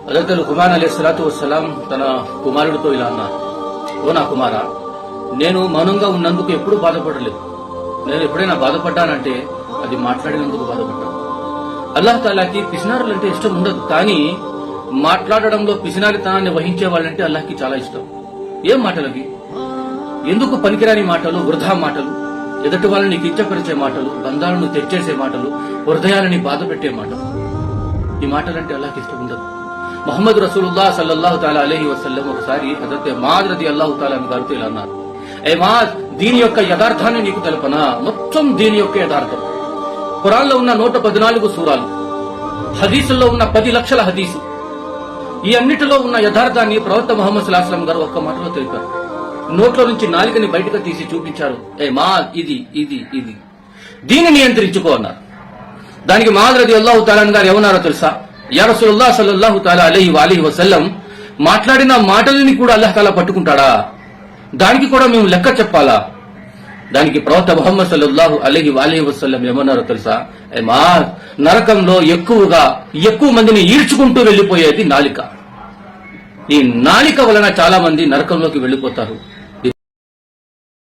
హజరత్ లుక్మాన్ అలైహిస్సలాతు వస్సలాం తన కుమారుడితో ఇలా అన్నారు, ఓ నా కుమారా, నేను మౌనంగా ఉన్నందుకు ఎప్పుడూ బాధపడలేదు. నేను ఎప్పుడైనా బాధపడ్డానంటే అది మాట్లాడినందుకు బాధపడ్డాను. అల్లాహ్ తాలాకి పిసినారులంటే ఇష్టం ఉండదు, కానీ మాట్లాడడంలో పిసినారితనాన్ని వహించే వాళ్ళంటే అల్లాహ్కి చాలా ఇష్టం. ఏం మాటలవి? ఎందుకు పనికిరాని మాటలు, వృధా మాటలు, ఎదుటి వాళ్ళని కించపరిచే మాటలు, బంధాలను తెచ్చేసే మాటలు, హృదయాలని బాధ పెట్టే మాటలు. ఈ మాటలంటే అల్లాహ్కి ఇష్టం ఉండదు. ముహమ్మద్ రసూలుల్లాహ్ సల్లల్లాహు తఆలా అలైహి వసల్లం ఒకసారి హజరత్ ముఆద్ రదియల్లాహు తఆలా గారితో ఇలా అన్నారు, ఏ ముఆద్, దీని యొక్క యథార్థాన్ని నీకు తెలుపనా? మొత్తం దీని యొక్క యథార్థం. ఖురాన్లో ఉన్న 114 సూరాలు, హదీసుల్లో ఉన్న 10 లక్షల హదీసు, ఈ అన్నిటిలో ఉన్న యథార్థాన్ని ప్రవక్త ముహమ్మద్ సల్లల్లాహు అలైహి వసల్లం గారు ఒక్క మాటలో తెలిపారు. నోట్లో నుంచి నాలికని బయటకు తీసి చూపించారు, ఏ ముఆద్, ఇది ఇది ఇది దీన్ని నియంత్రించుకో అన్నారు. దానికి ముఆద్ రదియల్లాహు తఆలా గారు ఏమన్నారో తెలుసా? యా రసూలుల్లాహ్ సల్లల్లాహు తఆలా అలైహి వసల్లం, మాట్లాడిన మాటలని కూడా అల్లాహ్ తాలా పట్టుకుంటాడా? దానికి కూడా మేము లెక్క చెప్పాలా? దానికి ప్రవక్త ముహమ్మద్ సల్లల్లాహు అలైహి వసల్లం ఏమన్నారో తెలుసా? ఏ ముఆద్, నరకంలో ఎక్కువ మందిని ఈడ్చుకుంటూ వెళ్లిపోయేది నాలిక. ఈ నాలిక వలన చాలా మంది నరకంలోకి వెళ్లిపోతారు.